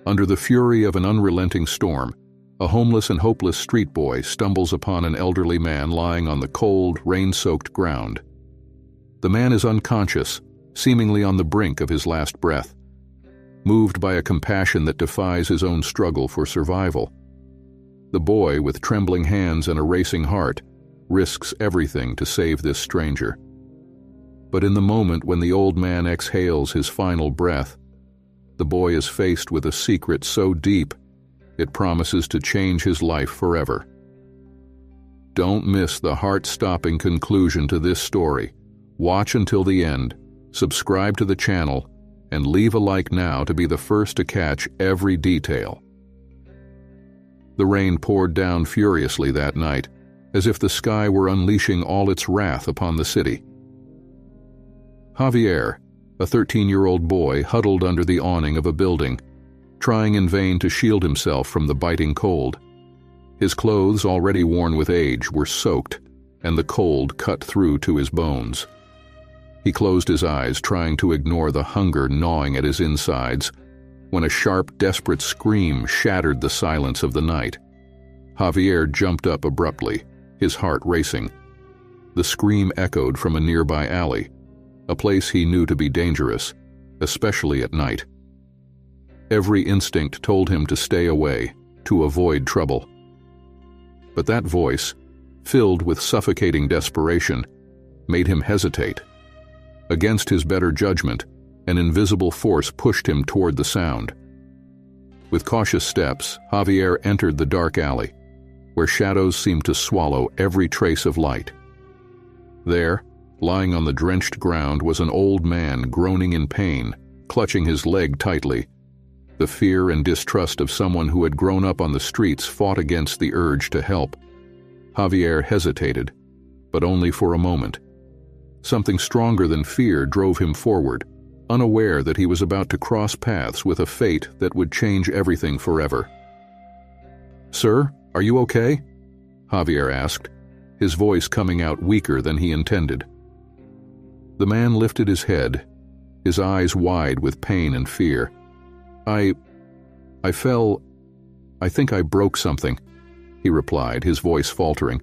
Under the fury of an unrelenting storm, a homeless and hopeless street boy stumbles upon an elderly man lying on the cold, rain-soaked ground. The man is unconscious, seemingly on the brink of his last breath. Moved by a compassion that defies his own struggle for survival, the boy, with trembling hands and a racing heart, risks everything to save this stranger. But in the moment when the old man exhales his final breath, the boy is faced with a secret so deep it promises to change his life forever. Don't miss the heart-stopping conclusion to this story. Watch until the end, subscribe to the channel, and leave a like now to be the first to catch every detail. The rain poured down furiously that night, as if the sky were unleashing all its wrath upon the city. Javier, a 13-year-old boy, huddled under the awning of a building, trying in vain to shield himself from the biting cold. His clothes, already worn with age, were soaked, and the cold cut through to his bones. He closed his eyes, trying to ignore the hunger gnawing at his insides, when a sharp, desperate scream shattered the silence of the night. Javier jumped up abruptly, his heart racing. The scream echoed from a nearby alley, a place he knew to be dangerous, especially at night. Every instinct told him to stay away, to avoid trouble. But that voice, filled with suffocating desperation, made him hesitate. Against his better judgment, an invisible force pushed him toward the sound. With cautious steps, Javier entered the dark alley, where shadows seemed to swallow every trace of light. There, lying on the drenched ground, was an old man groaning in pain, clutching his leg tightly. The fear and distrust of someone who had grown up on the streets fought against the urge to help. Javier hesitated, but only for a moment. Something stronger than fear drove him forward, unaware that he was about to cross paths with a fate that would change everything forever. "Sir, are you okay?" Javier asked, his voice coming out weaker than he intended. The man lifted his head, his eyes wide with pain and fear. I fell. I think I broke something," he replied, his voice faltering.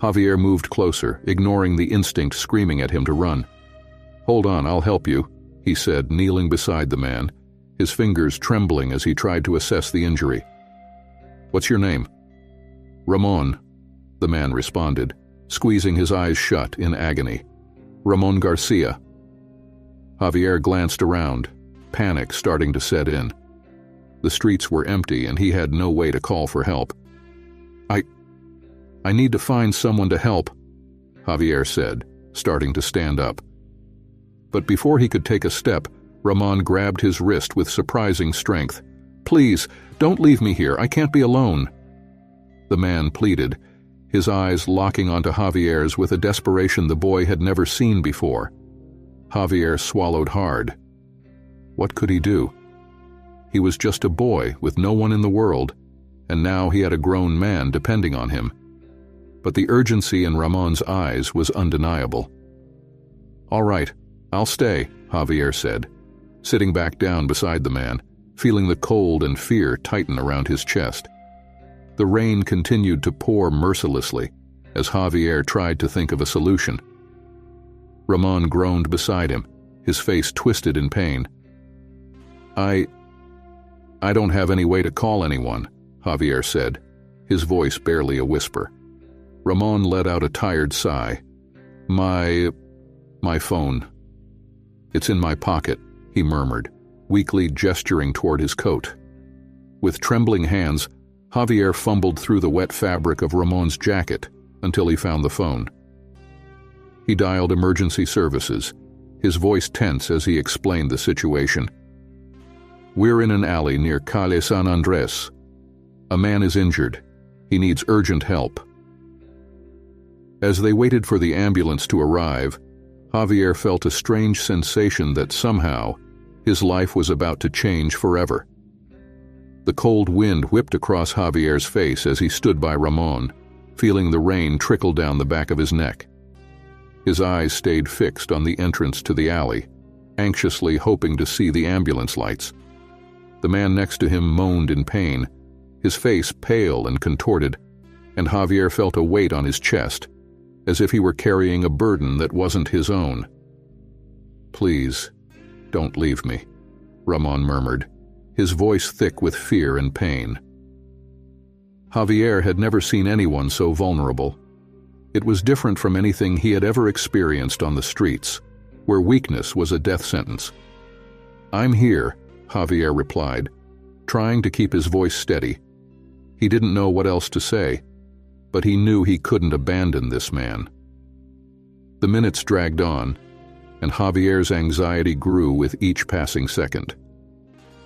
Javier moved closer, ignoring the instinct screaming at him to run. "Hold on, I'll help you," he said, kneeling beside the man, his fingers trembling as he tried to assess the injury. "What's your name?" "Ramon," the man responded, squeezing his eyes shut in agony. "Ramon Garcia." Javier glanced around, panic starting to set in. The streets were empty and he had no way to call for help. I need to find someone to help," Javier said, starting to stand up. But before he could take a step, Ramon grabbed his wrist with surprising strength. "Please, don't leave me here. I can't be alone," the man pleaded, his eyes locking onto Javier's with a desperation the boy had never seen before. Javier swallowed hard. What could he do? He was just a boy with no one in the world, and now he had a grown man depending on him. But the urgency in Ramon's eyes was undeniable. "All right, I'll stay," Javier said, sitting back down beside the man, feeling the cold and fear tighten around his chest. The rain continued to pour mercilessly as Javier tried to think of a solution. Ramon groaned beside him, his face twisted in pain. I don't have any way to call anyone," Javier said, his voice barely a whisper. Ramon let out a tired sigh. My phone. It's in my pocket," he murmured, weakly gesturing toward his coat. With trembling hands, Javier fumbled through the wet fabric of Ramon's jacket until he found the phone. He dialed emergency services, his voice tense as he explained the situation. "We're in an alley near Calle San Andrés. A man is injured. He needs urgent help." As they waited for the ambulance to arrive, Javier felt a strange sensation that somehow his life was about to change forever. The cold wind whipped across Javier's face as he stood by Ramon, feeling the rain trickle down the back of his neck. His eyes stayed fixed on the entrance to the alley, anxiously hoping to see the ambulance lights. The man next to him moaned in pain, his face pale and contorted, and Javier felt a weight on his chest, as if he were carrying a burden that wasn't his own. "Please, don't leave me," Ramon murmured, his voice thick with fear and pain. Javier had never seen anyone so vulnerable. It was different from anything he had ever experienced on the streets, where weakness was a death sentence. "I'm here," Javier replied, trying to keep his voice steady. He didn't know what else to say, but he knew he couldn't abandon this man. The minutes dragged on, and Javier's anxiety grew with each passing second.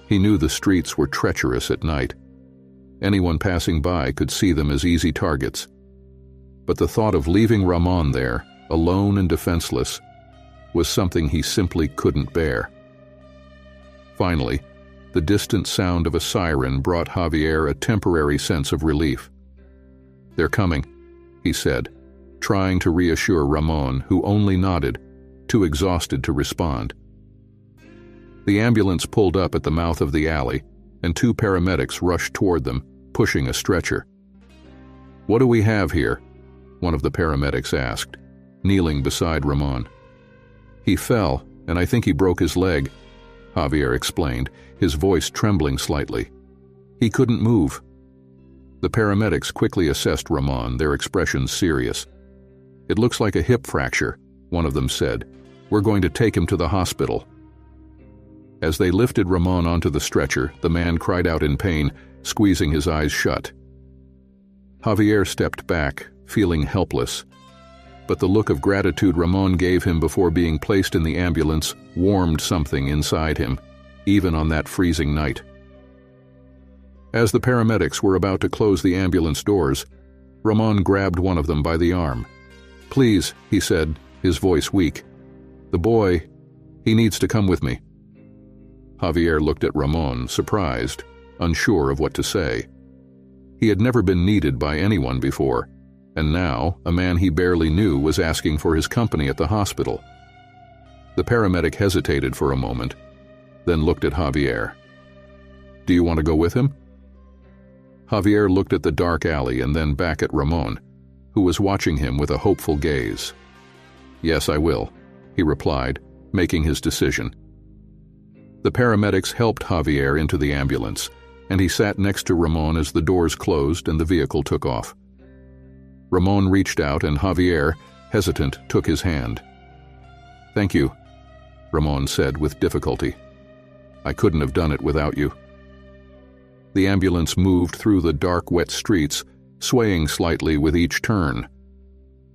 He knew the streets were treacherous at night. Anyone passing by could see them as easy targets. But the thought of leaving Ramon there, alone and defenseless, was something he simply couldn't bear. Finally, the distant sound of a siren brought Javier a temporary sense of relief. "They're coming," he said, trying to reassure Ramon, who only nodded, too exhausted to respond. The ambulance pulled up at the mouth of the alley, and 2 paramedics rushed toward them, pushing a stretcher. "What do we have here?" one of the paramedics asked, kneeling beside Ramon. "He fell, and I think he broke his leg," Javier explained, his voice trembling slightly. "He couldn't move." The paramedics quickly assessed Ramon, their expressions serious. "It looks like a hip fracture," one of them said. "We're going to take him to the hospital." As they lifted Ramon onto the stretcher, the man cried out in pain, squeezing his eyes shut. Javier stepped back, feeling helpless, but the look of gratitude Ramon gave him before being placed in the ambulance warmed something inside him, even on that freezing night. As the paramedics were about to close the ambulance doors, Ramon grabbed one of them by the arm. "Please," he said, his voice weak. "The boy, he needs to come with me." Javier looked at Ramon, surprised, unsure of what to say. He had never been needed by anyone before, and now a man he barely knew was asking for his company at the hospital. The paramedic hesitated for a moment, then looked at Javier. "Do you want to go with him?" Javier looked at the dark alley and then back at Ramon, who was watching him with a hopeful gaze. "Yes, I will," he replied, making his decision. The paramedics helped Javier into the ambulance, and he sat next to Ramon as the doors closed and the vehicle took off. Ramon reached out and Javier, hesitant, took his hand. "Thank you," Ramon said with difficulty. "I couldn't have done it without you." The ambulance moved through the dark, wet streets, swaying slightly with each turn.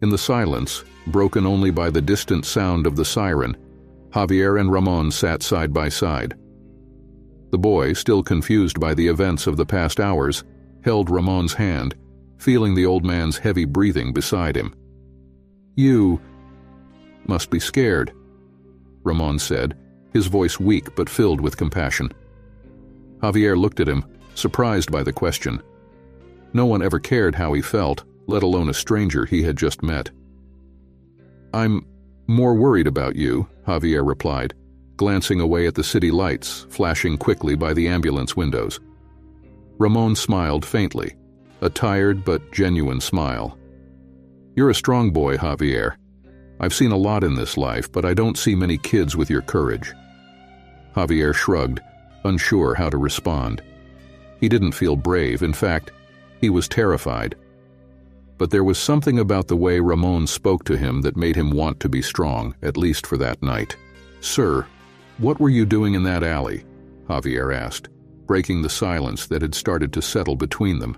In the silence, broken only by the distant sound of the siren, Javier and Ramon sat side by side. The boy, still confused by the events of the past hours, held Ramon's hand, feeling the old man's heavy breathing beside him. "You must be scared," Ramon said, his voice weak but filled with compassion. Javier looked at him, surprised by the question. No one ever cared how he felt, let alone a stranger he had just met. "I'm more worried about you," Javier replied, glancing away at the city lights flashing quickly by the ambulance windows. Ramon smiled faintly, a tired but genuine smile. "You're a strong boy, Javier. I've seen a lot in this life, but I don't see many kids with your courage." Javier shrugged, unsure how to respond. He didn't feel brave. In fact, he was terrified. But there was something about the way Ramon spoke to him that made him want to be strong, at least for that night. "Sir, what were you doing in that alley?" Javier asked, breaking the silence that had started to settle between them.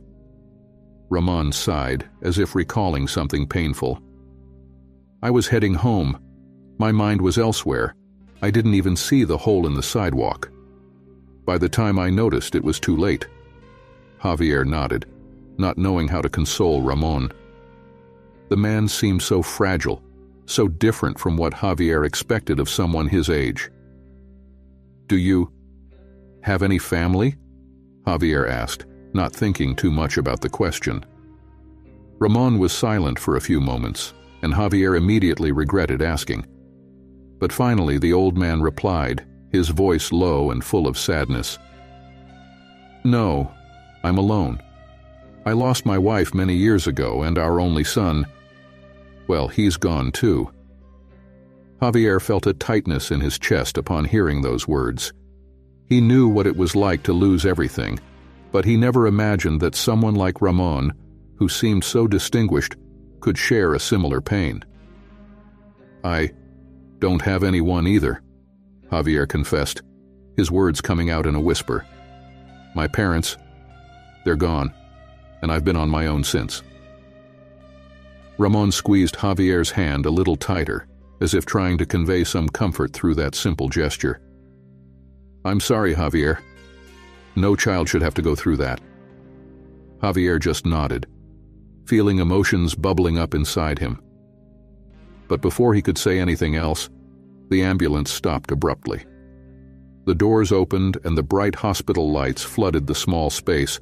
Ramon sighed, as if recalling something painful. "I was heading home. My mind was elsewhere. I didn't even see the hole in the sidewalk. By the time I noticed, it was too late." Javier nodded, not knowing how to console Ramon. The man seemed so fragile, so different from what Javier expected of someone his age. "Do you have any family?" Javier asked, not thinking too much about the question. Ramon was silent for a few moments, and Javier immediately regretted asking. But finally the old man replied, his voice low and full of sadness. No, I'm alone. I lost my wife many years ago, and our only son, well, he's gone too. Javier felt a tightness in his chest upon hearing those words. He knew what it was like to lose everything, but he never imagined that someone like Ramon, who seemed so distinguished, could share a similar pain. I don't have anyone either, Javier confessed, his words coming out in a whisper. My parents, they're gone, and I've been on my own since. Ramon squeezed Javier's hand a little tighter, as if trying to convey some comfort through that simple gesture. I'm sorry, Javier. No child should have to go through that. Javier just nodded, feeling emotions bubbling up inside him. But before he could say anything else, the ambulance stopped abruptly. The doors opened and the bright hospital lights flooded the small space,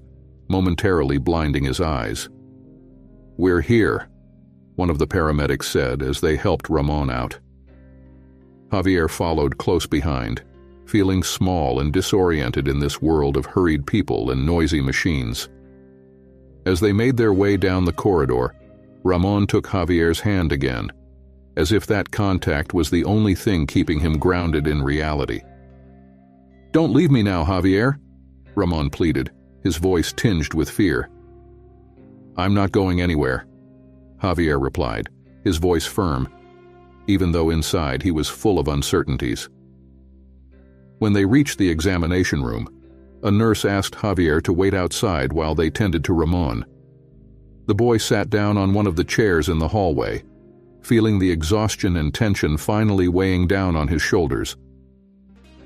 momentarily blinding his eyes. We're here, one of the paramedics said as they helped Ramon out. Javier followed close behind, feeling small and disoriented in this world of hurried people and noisy machines. As they made their way down the corridor, Ramon took Javier's hand again, as if that contact was the only thing keeping him grounded in reality. Don't leave me now, Javier, Ramon pleaded, his voice tinged with fear. I'm not going anywhere, Javier replied, his voice firm, even though inside he was full of uncertainties. When they reached the examination room, a nurse asked Javier to wait outside while they tended to Ramon. The boy sat down on one of the chairs in the hallway, feeling the exhaustion and tension finally weighing down on his shoulders.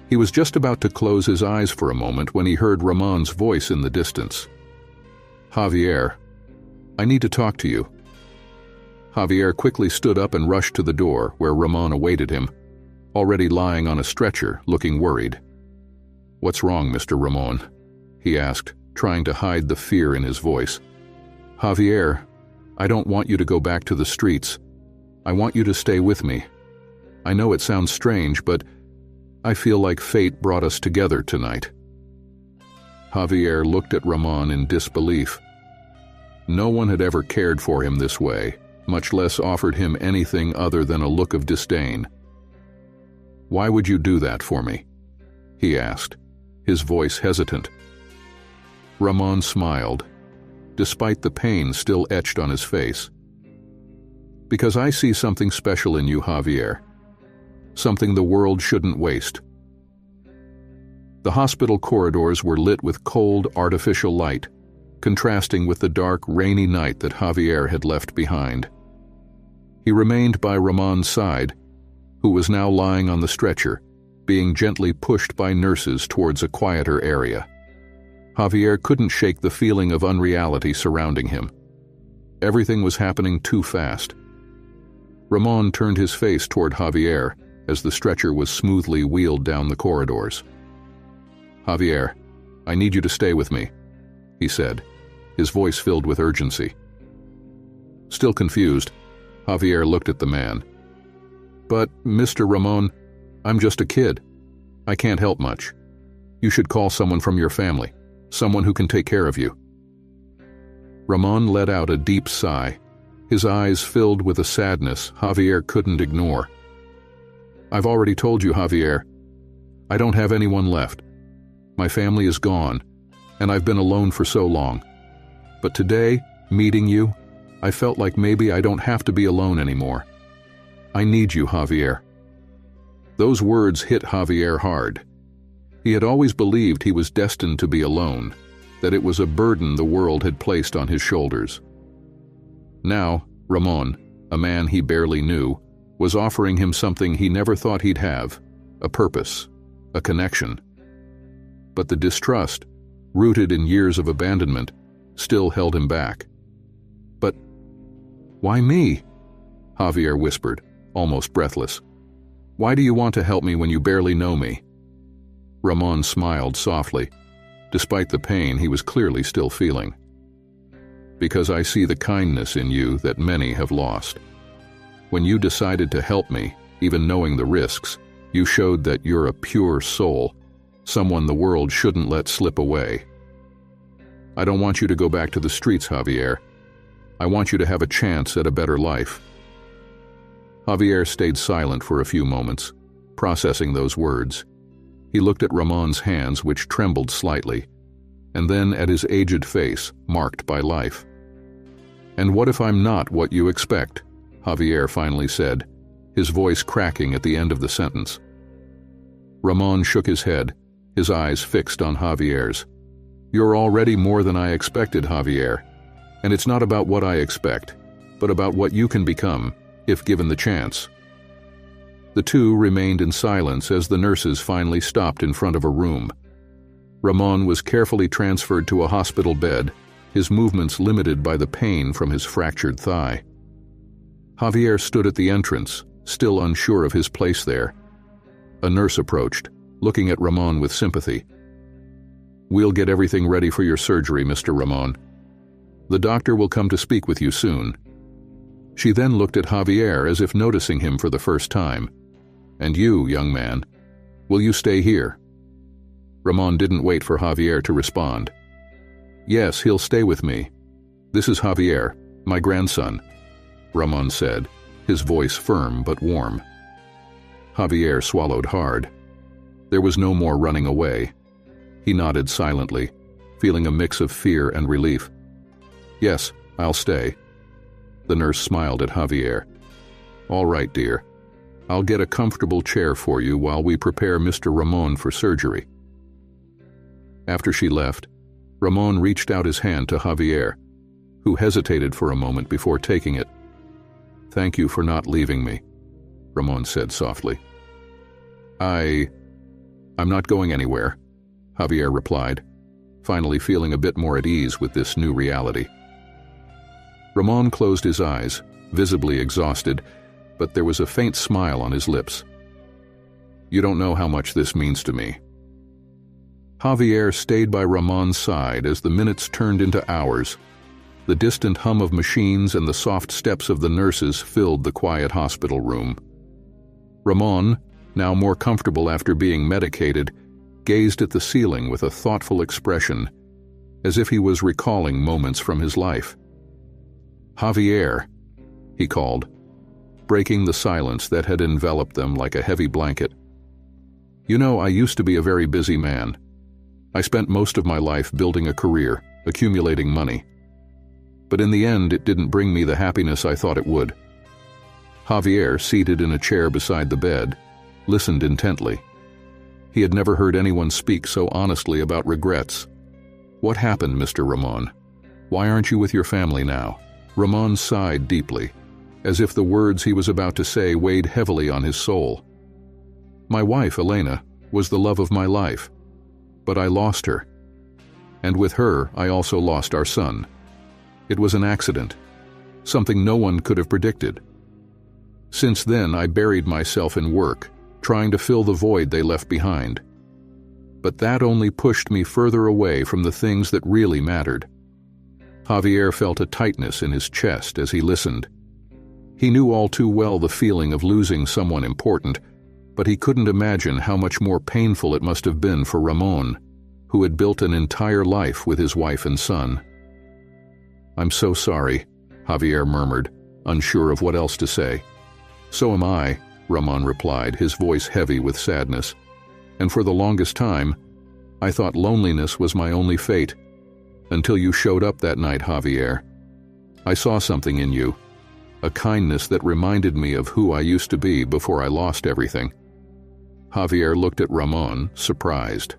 He was just about to close his eyes for a moment when he heard Ramon's voice in the distance. Javier, I need to talk to you. Javier quickly stood up and rushed to the door where Ramon awaited him, already lying on a stretcher, looking worried. What's wrong, Mr. Ramon? He asked, trying to hide the fear in his voice. Javier, I don't want you to go back to the streets. I want you to stay with me. I know it sounds strange, but I feel like fate brought us together tonight. Javier looked at Ramon in disbelief. No one had ever cared for him this way, much less offered him anything other than a look of disdain. Why would you do that for me? He asked, his voice hesitant. Ramon smiled, despite the pain still etched on his face. Because I see something special in you, Javier. Something the world shouldn't waste. The hospital corridors were lit with cold, artificial light, contrasting with the dark, rainy night that Javier had left behind. He remained by Ramon's side, who was now lying on the stretcher, being gently pushed by nurses towards a quieter area. Javier couldn't shake the feeling of unreality surrounding him. Everything was happening too fast. Ramon turned his face toward Javier as the stretcher was smoothly wheeled down the corridors. Javier, I need you to stay with me, he said, his voice filled with urgency. Still confused, Javier looked at the man. But, Mr. Ramon, I'm just a kid. I can't help much. You should call someone from your family, someone who can take care of you. Ramon let out a deep sigh, his eyes filled with a sadness Javier couldn't ignore. I've already told you, Javier. I don't have anyone left. My family is gone, and I've been alone for so long. But today, meeting you, I felt like maybe I don't have to be alone anymore. I need you, Javier. Those words hit Javier hard. He had always believed he was destined to be alone, that it was a burden the world had placed on his shoulders. Now, Ramon, a man he barely knew, was offering him something he never thought he'd have, a purpose, a connection. But the distrust, rooted in years of abandonment, still held him back. But why me? Javier whispered, almost breathless. Why do you want to help me when you barely know me? Ramon smiled softly, despite the pain he was clearly still feeling. Because I see the kindness in you that many have lost. When you decided to help me, even knowing the risks, you showed that you're a pure soul, someone the world shouldn't let slip away. I don't want you to go back to the streets, Javier. I want you to have a chance at a better life." Javier stayed silent for a few moments, processing those words. He looked at Ramon's hands, which trembled slightly, and then at his aged face, marked by life. "And what if I'm not what you expect?" Javier finally said, his voice cracking at the end of the sentence. Ramon shook his head, his eyes fixed on Javier's. "You're already more than I expected, Javier, and it's not about what I expect, but about what you can become, if given the chance." The two remained in silence as the nurses finally stopped in front of a room. Ramon was carefully transferred to a hospital bed, his movements limited by the pain from his fractured thigh. Javier stood at the entrance, still unsure of his place there. A nurse approached, looking at Ramon with sympathy. "We'll get everything ready for your surgery, Mr. Ramon. The doctor will come to speak with you soon." She then looked at Javier as if noticing him for the first time. "And you, young man, will you stay here?" Ramon didn't wait for Javier to respond. "Yes, he'll stay with me. This is Javier, my grandson," Ramon said, his voice firm but warm. Javier swallowed hard. There was no more running away. He nodded silently, feeling a mix of fear and relief. "Yes, I'll stay." The nurse smiled at Javier. "All right, dear. I'll get a comfortable chair for you while we prepare Mr. Ramon for surgery." After she left, Ramon reached out his hand to Javier, who hesitated for a moment before taking it. "Thank you for not leaving me," Ramon said softly. I'm not going anywhere," Javier replied, finally feeling a bit more at ease with this new reality. Ramon closed his eyes, visibly exhausted, but there was a faint smile on his lips. "You don't know how much this means to me." Javier stayed by Ramon's side as the minutes turned into hours. The distant hum of machines and the soft steps of the nurses filled the quiet hospital room. Ramon, now more comfortable after being medicated, gazed at the ceiling with a thoughtful expression, as if he was recalling moments from his life. "Javier," he called, breaking the silence that had enveloped them like a heavy blanket. "You know, I used to be a very busy man. I spent most of my life building a career, accumulating money. But in the end, it didn't bring me the happiness I thought it would." Javier, seated in a chair beside the bed, listened intently. He had never heard anyone speak so honestly about regrets. "What happened, Mr. Ramon? Why aren't you with your family now?" Ramon sighed deeply, as if the words he was about to say weighed heavily on his soul. "My wife, Elena, was the love of my life, but I lost her. And with her, I also lost our son. It was an accident, something no one could have predicted. Since then, I buried myself in work, trying to fill the void they left behind. But that only pushed me further away from the things that really mattered." Javier felt a tightness in his chest as he listened. He knew all too well the feeling of losing someone important, but he couldn't imagine how much more painful it must have been for Ramon, who had built an entire life with his wife and son. "I'm so sorry," Javier murmured, unsure of what else to say. "So am I," Ramon replied, his voice heavy with sadness. "And for the longest time, I thought loneliness was my only fate. Until you showed up that night, Javier. I saw something in you, a kindness that reminded me of who I used to be before I lost everything." Javier looked at Ramon, surprised.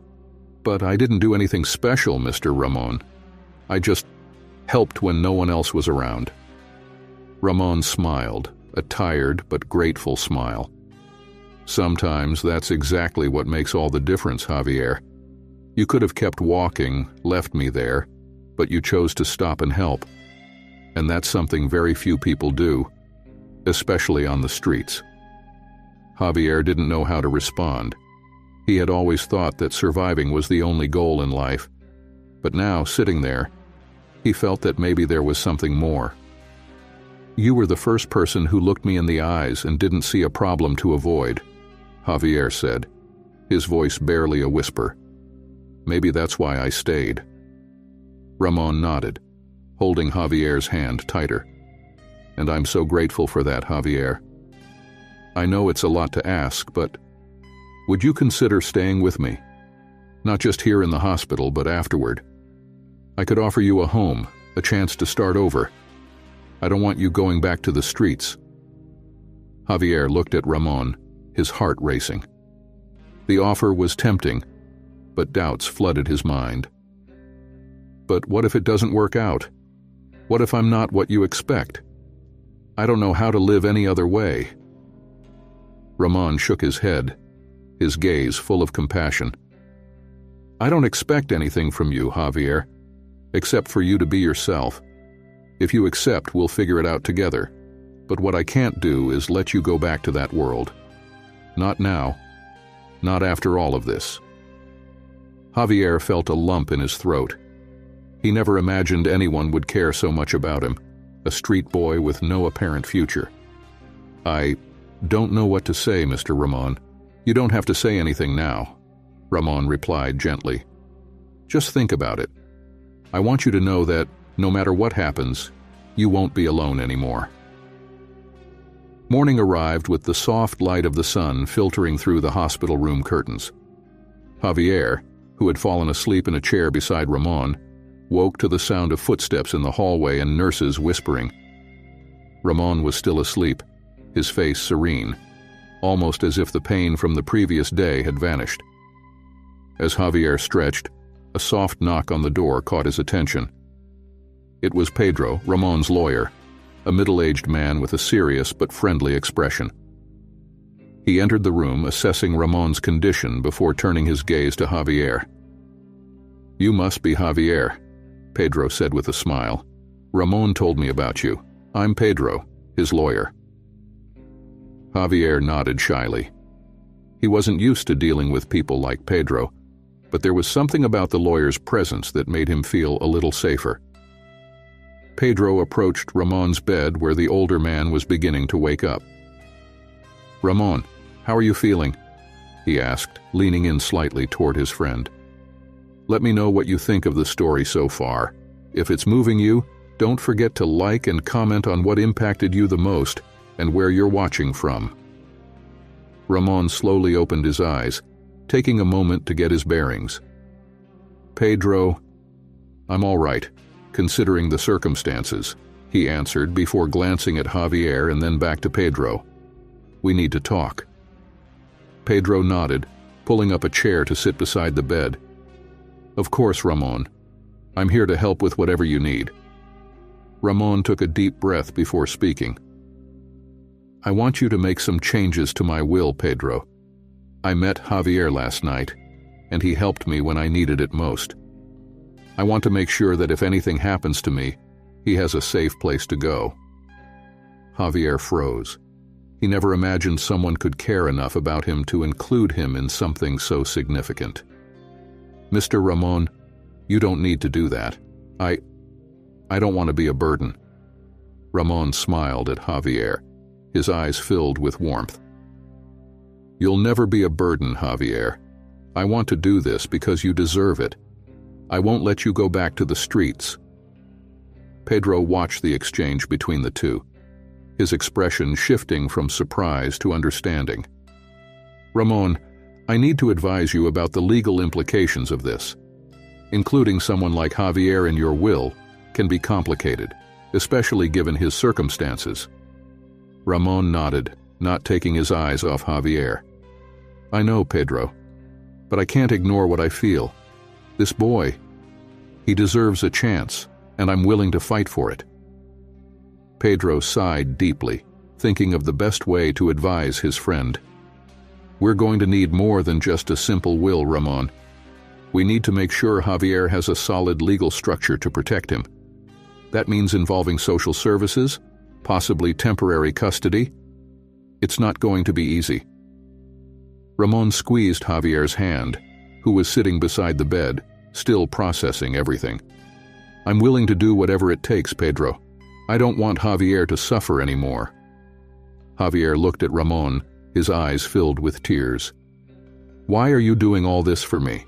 "But I didn't do anything special, Mr. Ramon. I just helped when no one else was around." Ramon smiled, a tired but grateful smile. "Sometimes that's exactly what makes all the difference, Javier. You could have kept walking, left me there, but you chose to stop and help. And that's something very few people do, especially on the streets." Javier didn't know how to respond. He had always thought that surviving was the only goal in life, but now, sitting there, he felt that maybe there was something more. "You were the first person who looked me in the eyes and didn't see a problem to avoid," Javier said, his voice barely a whisper. "Maybe that's why I stayed." Ramon nodded, holding Javier's hand tighter. And I'm so grateful for that, Javier. I know it's a lot to ask, but would you consider staying with me? Not just here in the hospital, but afterward. I could offer you a home, a chance to start over. I don't want you going back to the streets. Javier looked at Ramon, his heart racing. The offer was tempting, but doubts flooded his mind. But what if it doesn't work out? What if I'm not what you expect? I don't know how to live any other way. Ramon shook his head, his gaze full of compassion. I don't expect anything from you, Javier, except for you to be yourself. If you accept, we'll figure it out together. But what I can't do is let you go back to that world. Not now. Not after all of this. Javier felt a lump in his throat. He never imagined anyone would care so much about him, a street boy with no apparent future. I don't know what to say, Mr. Ramon. You don't have to say anything now, Ramon replied gently. Just think about it. I want you to know that, no matter what happens, you won't be alone anymore. Morning arrived with the soft light of the sun filtering through the hospital room curtains. Javier, who had fallen asleep in a chair beside Ramon, woke to the sound of footsteps in the hallway and nurses whispering. Ramon was still asleep, his face serene, almost as if the pain from the previous day had vanished. As Javier stretched, a soft knock on the door caught his attention. It was Pedro, Ramon's lawyer, a middle-aged man with a serious but friendly expression. He entered the room, assessing Ramon's condition before turning his gaze to Javier. You must be Javier, Pedro said with a smile. Ramon told me about you. I'm Pedro, his lawyer. Javier nodded shyly. He wasn't used to dealing with people like Pedro, but there was something about the lawyer's presence that made him feel a little safer. Pedro approached Ramon's bed where the older man was beginning to wake up. Ramon, how are you feeling? He asked, leaning in slightly toward his friend. Let me know what you think of the story so far. If it's moving you, don't forget to like and comment on what impacted you the most and where you're watching from. Ramon slowly opened his eyes, taking a moment to get his bearings. Pedro, I'm all right, considering the circumstances, he answered before glancing at Javier and then back to Pedro. We need to talk. Pedro nodded, pulling up a chair to sit beside the bed. Of course, Ramon. I'm here to help with whatever you need. Ramon took a deep breath before speaking. I want you to make some changes to my will, Pedro. I met Javier last night, and he helped me when I needed it most. I want to make sure that if anything happens to me, he has a safe place to go. Javier froze. He never imagined someone could care enough about him to include him in something so significant. Mr. Ramon, you don't need to do that. I don't want to be a burden. Ramon smiled at Javier, his eyes filled with warmth. You'll never be a burden, Javier. I want to do this because you deserve it. I won't let you go back to the streets. Pedro watched the exchange between the two, his expression shifting from surprise to understanding. Ramon, I need to advise you about the legal implications of this. Including someone like Javier in your will can be complicated, especially given his circumstances. Ramon nodded, not taking his eyes off Javier. I know, Pedro, but I can't ignore what I feel. This boy, he deserves a chance, and I'm willing to fight for it. Pedro sighed deeply, thinking of the best way to advise his friend. We're going to need more than just a simple will, Ramon. We need to make sure Javier has a solid legal structure to protect him. That means involving social services, possibly temporary custody. It's not going to be easy. Ramon squeezed Javier's hand, who was sitting beside the bed, still processing everything. I'm willing to do whatever it takes, Pedro. I don't want Javier to suffer anymore. Javier looked at Ramon, his eyes filled with tears. Why are you doing all this for me?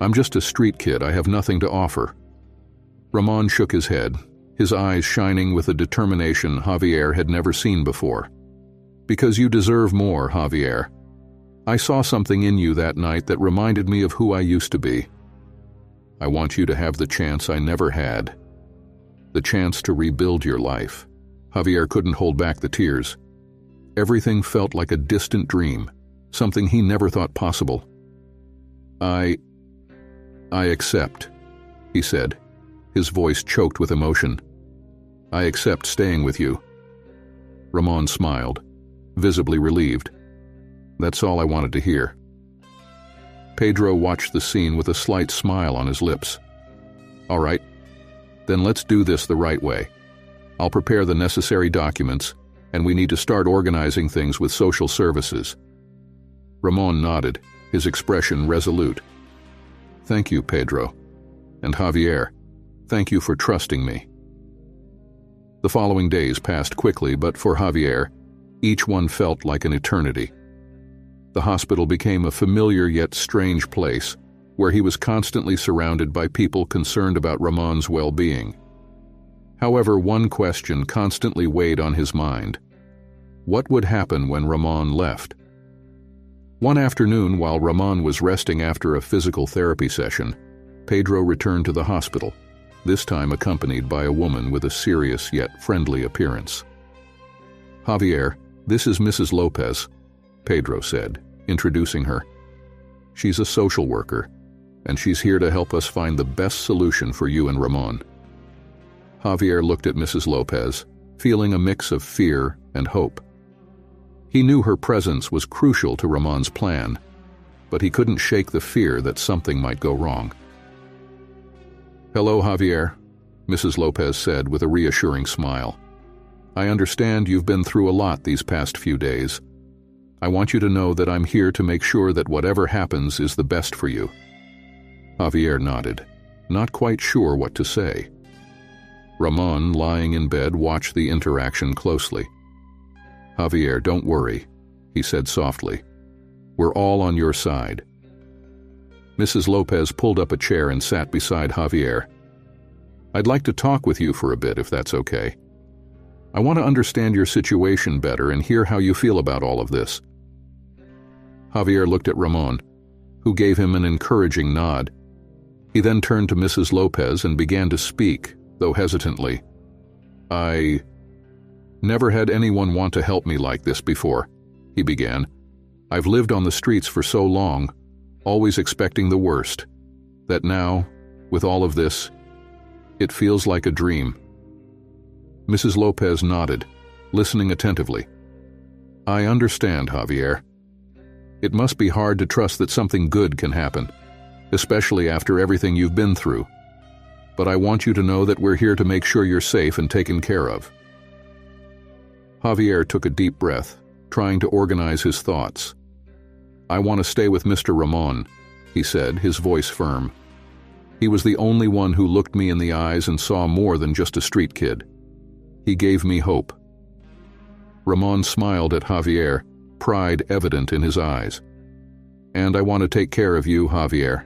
I'm just a street kid. I have nothing to offer. Ramon shook his head, his eyes shining with a determination Javier had never seen before. "Because you deserve more, Javier. I saw something in you that night that reminded me of who I used to be. I want you to have the chance I never had. The chance to rebuild your life." Javier couldn't hold back the tears. Everything felt like a distant dream, something he never thought possible. I accept," he said, his voice choked with emotion. "I accept staying with you." Ramon smiled, visibly relieved. "That's all I wanted to hear." Pedro watched the scene with a slight smile on his lips. "All right, then let's do this the right way. I'll prepare the necessary documents, and we need to start organizing things with social services." Ramon nodded, his expression resolute. "Thank you, Pedro. And Javier, thank you for trusting me." The following days passed quickly, but for Javier, each one felt like an eternity. The hospital became a familiar yet strange place, where he was constantly surrounded by people concerned about Ramon's well-being. However, one question constantly weighed on his mind. What would happen when Ramon left? One afternoon, while Ramon was resting after a physical therapy session, Pedro returned to the hospital, this time accompanied by a woman with a serious yet friendly appearance. "Javier, this is Mrs. Lopez," Pedro said, introducing her. "She's a social worker, and she's here to help us find the best solution for you and Ramon." Javier looked at Mrs. Lopez, feeling a mix of fear and hope. He knew her presence was crucial to Ramon's plan, but he couldn't shake the fear that something might go wrong. "Hello, Javier," Mrs. Lopez said with a reassuring smile. "I understand you've been through a lot these past few days. I want you to know that I'm here to make sure that whatever happens is the best for you." Javier nodded, not quite sure what to say. Ramon, lying in bed, watched the interaction closely. "Javier, don't worry," he said softly. "We're all on your side." Mrs. Lopez pulled up a chair and sat beside Javier. "I'd like to talk with you for a bit, if that's okay. I want to understand your situation better and hear how you feel about all of this." Javier looked at Ramon, who gave him an encouraging nod. He then turned to Mrs. Lopez and began to speak, though hesitantly. "I never had anyone want to help me like this before," he began. "I've lived on the streets for so long, always expecting the worst, that now, with all of this, it feels like a dream." Mrs. Lopez nodded, listening attentively. "I understand, Javier. It must be hard to trust that something good can happen, especially after everything you've been through. But I want you to know that we're here to make sure you're safe and taken care of." Javier took a deep breath, trying to organize his thoughts. "I want to stay with Mr. Ramon," he said, his voice firm. "He was the only one who looked me in the eyes and saw more than just a street kid. He gave me hope." Ramon smiled at Javier, pride evident in his eyes. "And I want to take care of you, Javier.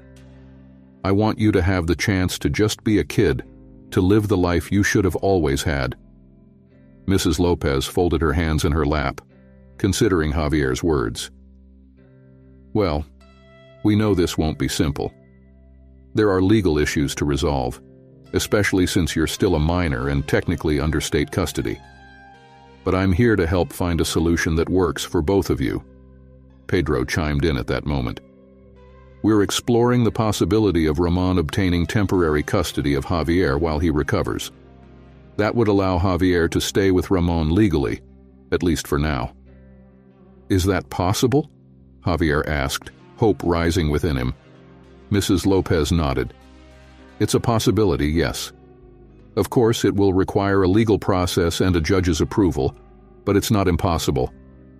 I want you to have the chance to just be a kid, to live the life you should have always had." Mrs. Lopez folded her hands in her lap, considering Javier's words. "Well, we know this won't be simple. There are legal issues to resolve, especially since you're still a minor and technically under state custody. But I'm here to help find a solution that works for both of you." Pedro chimed in at that moment. "We're exploring the possibility of Ramon obtaining temporary custody of Javier while he recovers. That would allow Javier to stay with Ramon legally, at least for now." "Is that possible?" Javier asked, hope rising within him. Mrs. Lopez nodded. "It's a possibility, yes. Of course, it will require a legal process and a judge's approval, but it's not impossible.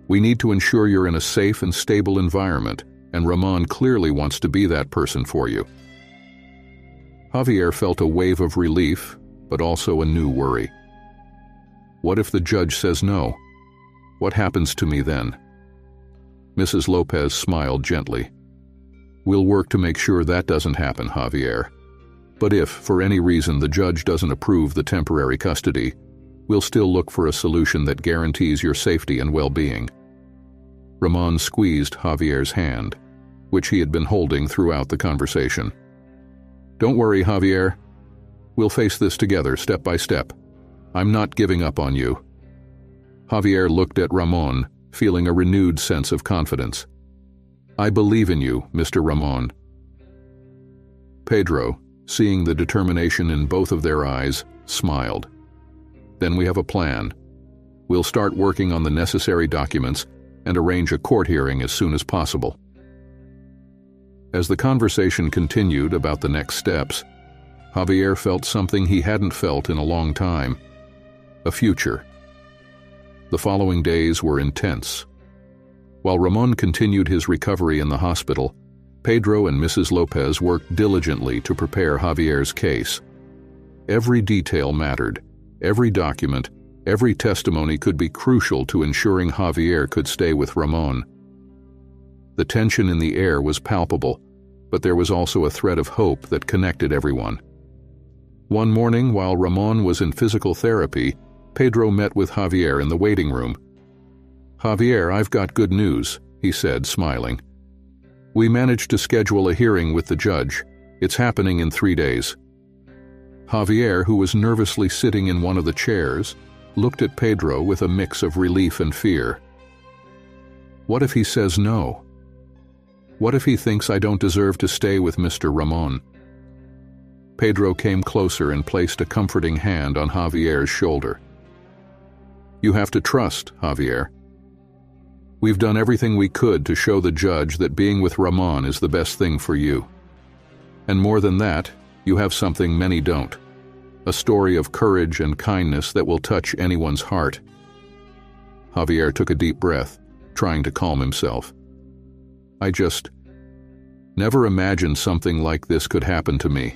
We need to ensure you're in a safe and stable environment, and Ramon clearly wants to be that person for you." Javier felt a wave of relief, but also a new worry. What if the judge says no? What happens to me then? Mrs. Lopez smiled gently. "We'll work to make sure that doesn't happen, Javier. But if, for any reason, the judge doesn't approve the temporary custody, we'll still look for a solution that guarantees your safety and well-being." Ramon squeezed Javier's hand, which he had been holding throughout the conversation. "Don't worry, Javier. We'll face this together, step by step. I'm not giving up on you." Javier looked at Ramon, feeling a renewed sense of confidence. "I believe in you, Mr. Ramon." Pedro, seeing the determination in both of their eyes, smiled. "Then we have a plan. We'll start working on the necessary documents and arrange a court hearing as soon as possible." As the conversation continued about the next steps, Javier felt something he hadn't felt in a long time: a future. The following days were intense. While Ramon continued his recovery in the hospital, Pedro and Mrs. Lopez worked diligently to prepare Javier's case. Every detail mattered. Every document, every testimony could be crucial to ensuring Javier could stay with Ramon. The tension in the air was palpable, but there was also a thread of hope that connected everyone. One morning, while Ramon was in physical therapy, Pedro met with Javier in the waiting room. "Javier, I've got good news," he said, smiling. "We managed to schedule a hearing with the judge. It's happening in 3 days." Javier, who was nervously sitting in one of the chairs, looked at Pedro with a mix of relief and fear. What if he says no? What if he thinks I don't deserve to stay with Mr. Ramon? Pedro came closer and placed a comforting hand on Javier's shoulder. "You have to trust, Javier. We've done everything we could to show the judge that being with Ramon is the best thing for you. And more than that, you have something many don't. A story of courage and kindness that will touch anyone's heart." Javier took a deep breath, trying to calm himself. "I just never imagined something like this could happen to me.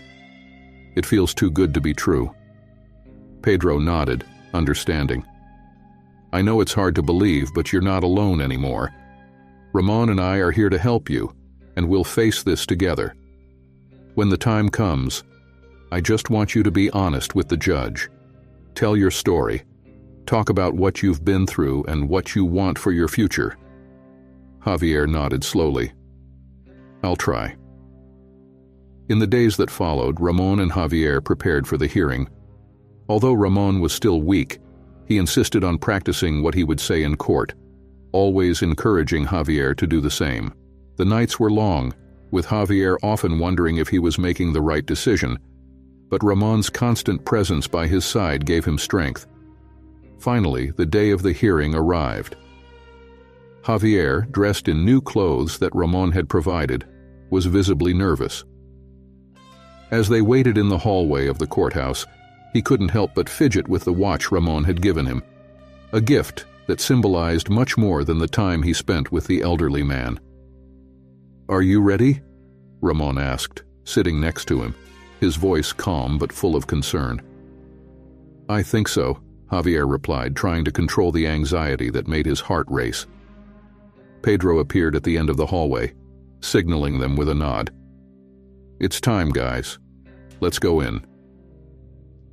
It feels too good to be true." Pedro nodded, understanding. "I know it's hard to believe, but you're not alone anymore. Ramon and I are here to help you, and we'll face this together. When the time comes, I just want you to be honest with the judge. Tell your story. Talk about what you've been through and what you want for your future." Javier nodded slowly. "I'll try." In the days that followed, Ramon and Javier prepared for the hearing. Although Ramon was still weak, he insisted on practicing what he would say in court, always encouraging Javier to do the same. The nights were long, with Javier often wondering if he was making the right decision, but Ramon's constant presence by his side gave him strength. Finally, the day of the hearing arrived. Javier, dressed in new clothes that Ramon had provided, was visibly nervous. As they waited in the hallway of the courthouse, he couldn't help but fidget with the watch Ramon had given him, a gift that symbolized much more than the time he spent with the elderly man. "Are you ready?" Ramon asked, sitting next to him, his voice calm but full of concern. "I think so," Javier replied, trying to control the anxiety that made his heart race. Pedro appeared at the end of the hallway, signaling them with a nod. "It's time, guys. Let's go in."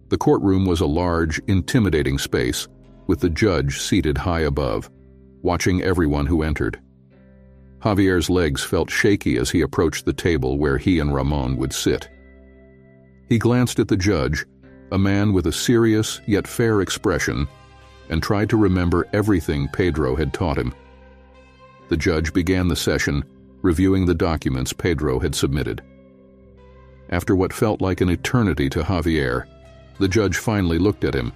The courtroom was a large, intimidating space, with the judge seated high above, watching everyone who entered. Javier's legs felt shaky as he approached the table where he and Ramon would sit. He glanced at the judge, a man with a serious yet fair expression, and tried to remember everything Pedro had taught him. The judge began the session, reviewing the documents Pedro had submitted. After what felt like an eternity to Javier, the judge finally looked at him.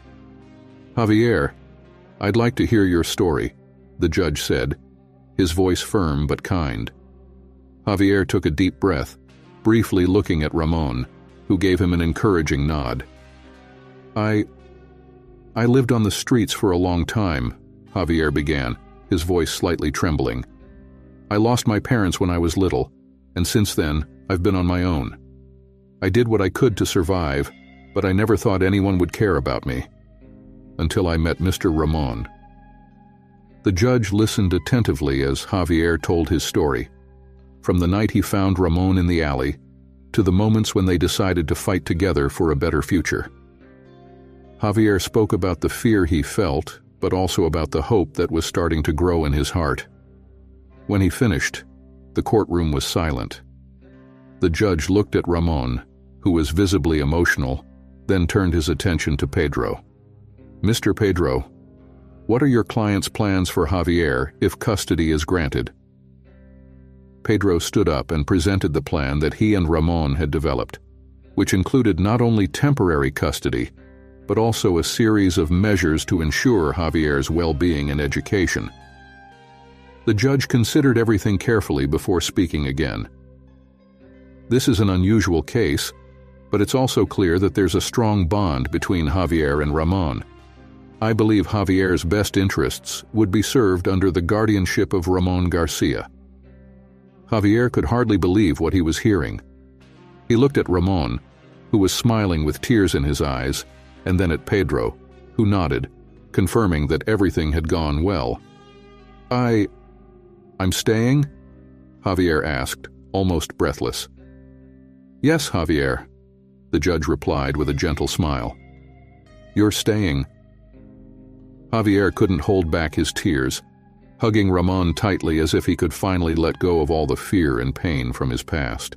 "Javier, I'd like to hear your story," the judge said, his voice firm but kind. Javier took a deep breath, briefly looking at Ramon, who gave him an encouraging nod. I lived on the streets for a long time," Javier began, his voice slightly trembling. "I lost my parents when I was little, and since then, I've been on my own. I did what I could to survive, but I never thought anyone would care about me. Until I met Mr. Ramon." The judge listened attentively as Javier told his story. From the night he found Ramon in the alley, to the moments when they decided to fight together for a better future. Javier spoke about the fear he felt, but also about the hope that was starting to grow in his heart. When he finished, the courtroom was silent. The judge looked at Ramon, who was visibly emotional, then turned his attention to Pedro. "Mr. Pedro, what are your client's plans for Javier if custody is granted?" Pedro stood up and presented the plan that he and Ramon had developed, which included not only temporary custody, but also a series of measures to ensure Javier's well-being and education. The judge considered everything carefully before speaking again. This is an unusual case, but it's also clear that there's a strong bond between Javier and Ramon. I believe Javier's best interests would be served under the guardianship of Ramon Garcia. Javier could hardly believe what he was hearing. He looked at Ramon, who was smiling with tears in his eyes, and then at Pedro, who nodded, confirming that everything had gone well. I'm staying?" Javier asked, almost breathless. "Yes, Javier," the judge replied with a gentle smile. "You're staying." Javier couldn't hold back his tears, hugging Ramon tightly as if he could finally let go of all the fear and pain from his past.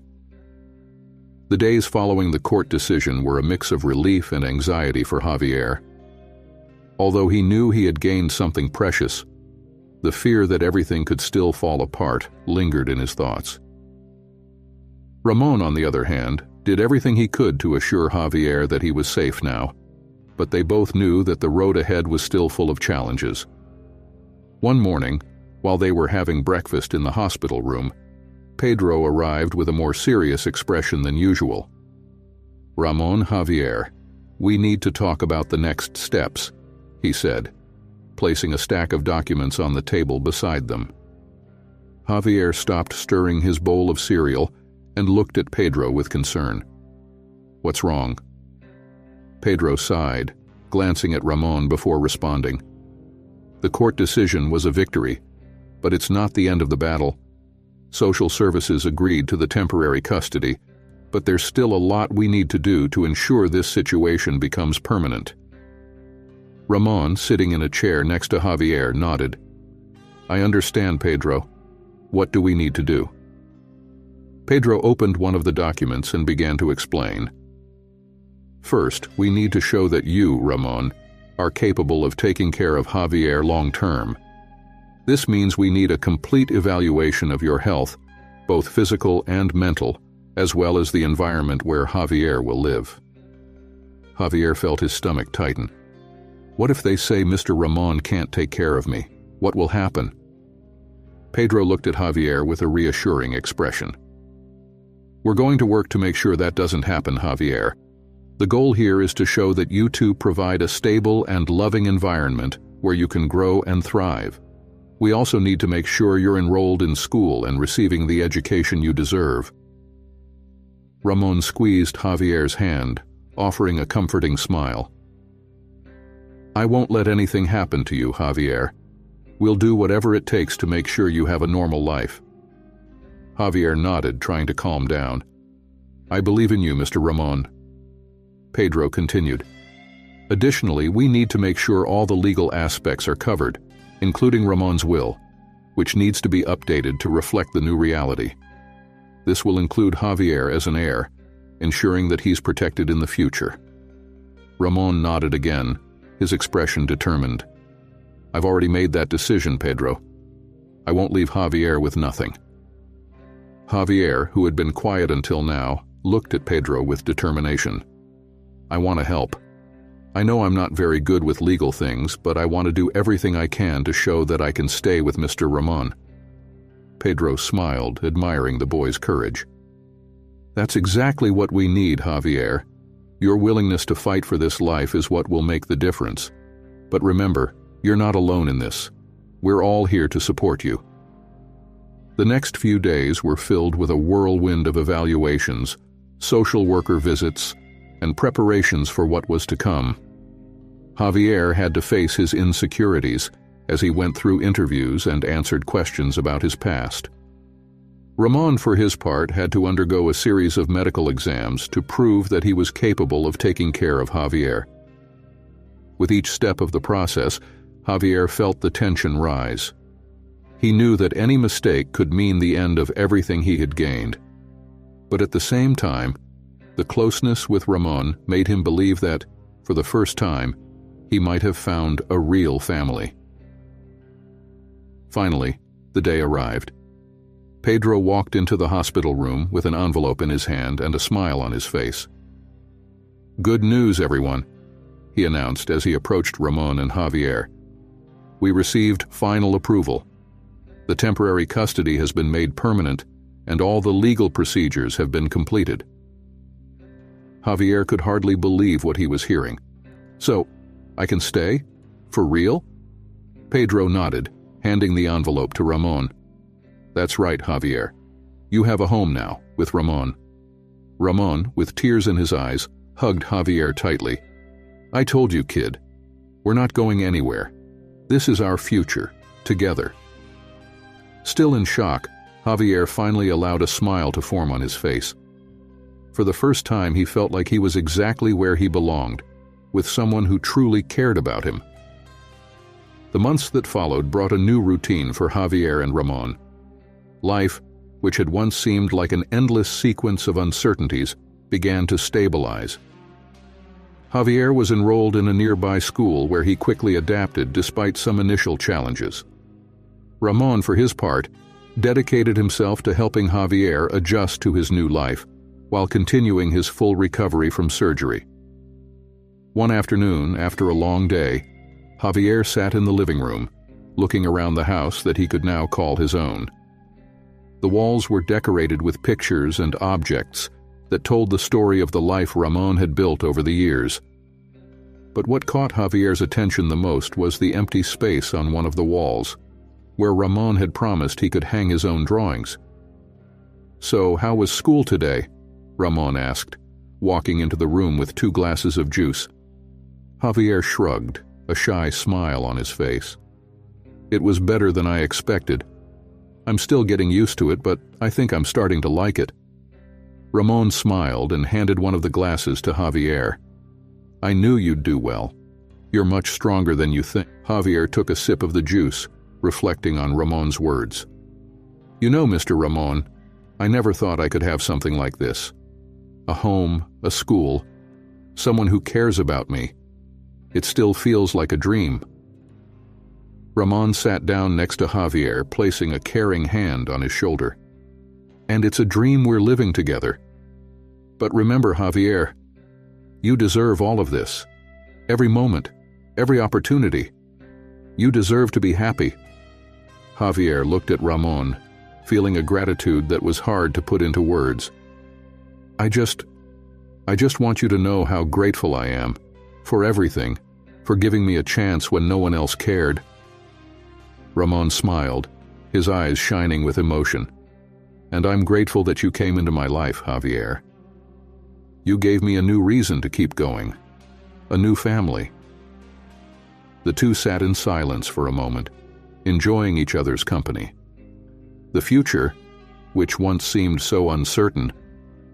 The days following the court decision were a mix of relief and anxiety for Javier. Although he knew he had gained something precious, the fear that everything could still fall apart lingered in his thoughts. Ramon, on the other hand, did everything he could to assure Javier that he was safe now, but they both knew that the road ahead was still full of challenges. One morning, while they were having breakfast in the hospital room, Pedro arrived with a more serious expression than usual. "Ramon, Javier, we need to talk about the next steps," he said, placing a stack of documents on the table beside them. Javier stopped stirring his bowl of cereal and looked at Pedro with concern. "What's wrong?" Pedro sighed, glancing at Ramon before responding. The court decision was a victory, but it's not the end of the battle. Social services agreed to the temporary custody, but there's still a lot we need to do to ensure this situation becomes permanent. Ramon, sitting in a chair next to Javier, nodded. "I understand, Pedro. What do we need to do?" Pedro opened one of the documents and began to explain. "First, we need to show that you, Ramon, are capable of taking care of Javier long-term. This means we need a complete evaluation of your health, both physical and mental, as well as the environment where Javier will live." Javier felt his stomach tighten. What if they say Mr. Ramon can't take care of me? What will happen? Pedro looked at Javier with a reassuring expression. We're going to work to make sure that doesn't happen, Javier. The goal here is to show that you two provide a stable and loving environment where you can grow and thrive. We also need to make sure you're enrolled in school and receiving the education you deserve. Ramon squeezed Javier's hand, offering a comforting smile. I won't let anything happen to you, Javier. We'll do whatever it takes to make sure you have a normal life. Javier nodded, trying to calm down. I believe in you, Mr. Ramon. Pedro continued. Additionally, we need to make sure all the legal aspects are covered, including Ramon's will, which needs to be updated to reflect the new reality. This will include Javier as an heir, ensuring that he's protected in the future. Ramon nodded again, his expression determined. I've already made that decision, Pedro. I won't leave Javier with nothing. Javier, who had been quiet until now, looked at Pedro with determination. I want to help. I know I'm not very good with legal things, but I want to do everything I can to show that I can stay with Mr. Ramon. Pedro smiled, admiring the boy's courage. That's exactly what we need, Javier. Your willingness to fight for this life is what will make the difference. But remember, you're not alone in this. We're all here to support you. The next few days were filled with a whirlwind of evaluations, social worker visits, and preparations for what was to come. Javier had to face his insecurities as he went through interviews and answered questions about his past. Ramon, for his part, had to undergo a series of medical exams to prove that he was capable of taking care of Javier. With each step of the process, Javier felt the tension rise. He knew that any mistake could mean the end of everything he had gained. But at the same time, the closeness with Ramon made him believe that, for the first time, he might have found a real family. Finally, the day arrived. Pedro walked into the hospital room with an envelope in his hand and a smile on his face. "Good news, everyone," he announced as he approached Ramon and Javier. "We received final approval. The temporary custody has been made permanent, and all the legal procedures have been completed." Javier could hardly believe what he was hearing. "So, I can stay? For real?" Pedro nodded, handing the envelope to Ramon. "That's right, Javier. You have a home now, with Ramon." Ramon, with tears in his eyes, hugged Javier tightly. "I told you, kid. We're not going anywhere. This is our future, together." Still in shock, Javier finally allowed a smile to form on his face. For the first time, he felt like he was exactly where he belonged, with someone who truly cared about him. The months that followed brought a new routine for Javier and Ramon. Life, which had once seemed like an endless sequence of uncertainties, began to stabilize. Javier was enrolled in a nearby school where he quickly adapted despite some initial challenges. Ramon, for his part, dedicated himself to helping Javier adjust to his new life, while continuing his full recovery from surgery. One afternoon, after a long day, Javier sat in the living room, looking around the house that he could now call his own. The walls were decorated with pictures and objects that told the story of the life Ramon had built over the years. But what caught Javier's attention the most was the empty space on one of the walls, where Ramon had promised he could hang his own drawings. "So, how was school today?" Ramon asked, walking into the room with 2 glasses of juice. Javier shrugged, a shy smile on his face. "It was better than I expected. I'm still getting used to it, but I think I'm starting to like it." Ramon smiled and handed one of the glasses to Javier. "I knew you'd do well. You're much stronger than you think." Javier took a sip of the juice, reflecting on Ramon's words. "You know, Mr. Ramon, I never thought I could have something like this. A home, a school, someone who cares about me. It still feels like a dream." Ramon sat down next to Javier, placing a caring hand on his shoulder. "And it's a dream we're living together. But remember, Javier, you deserve all of this. Every moment, every opportunity. You deserve to be happy." Javier looked at Ramon, feeling a gratitude that was hard to put into words. I just want you to know how grateful I am, for everything, for giving me a chance when no one else cared." Ramon smiled, his eyes shining with emotion. "And I'm grateful that you came into my life, Javier. You gave me a new reason to keep going, a new family." The two sat in silence for a moment, enjoying each other's company. The future, which once seemed so uncertain,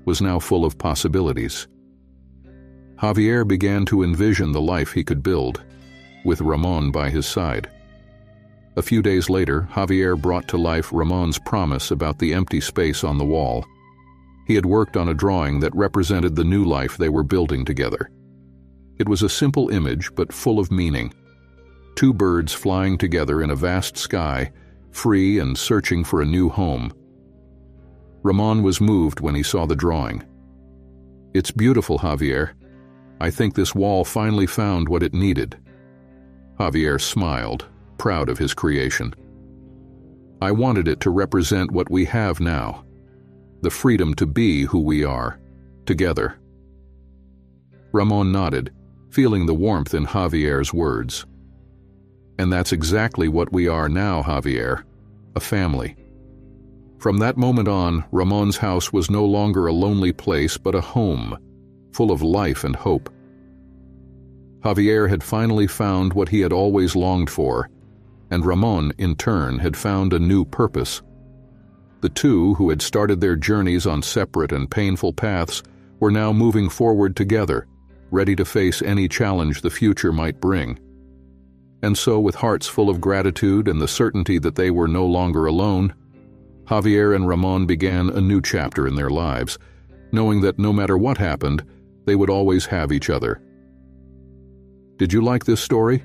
was now full of possibilities. Javier began to envision the life he could build, with Ramon by his side. A few days later, Javier brought to life Ramon's promise about the empty space on the wall. He had worked on a drawing that represented the new life they were building together. It was a simple image, but full of meaning. 2 birds flying together in a vast sky, free and searching for a new home. Ramon was moved when he saw the drawing. "It's beautiful, Javier. I think this wall finally found what it needed." Javier smiled, proud of his creation. "I wanted it to represent what we have now, the freedom to be who we are, together." Ramon nodded, feeling the warmth in Javier's words. "And that's exactly what we are now, Javier, a family." From that moment on, Ramon's house was no longer a lonely place but a home, full of life and hope. Javier had finally found what he had always longed for, and Ramon, in turn, had found a new purpose. The two, who had started their journeys on separate and painful paths, were now moving forward together, ready to face any challenge the future might bring. And so, with hearts full of gratitude and the certainty that they were no longer alone, Javier and Ramon began a new chapter in their lives, knowing that no matter what happened, they would always have each other. Did you like this story?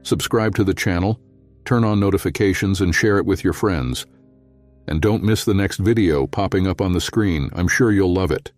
Subscribe to the channel, turn on notifications, and share it with your friends. And don't miss the next video popping up on the screen. I'm sure you'll love it.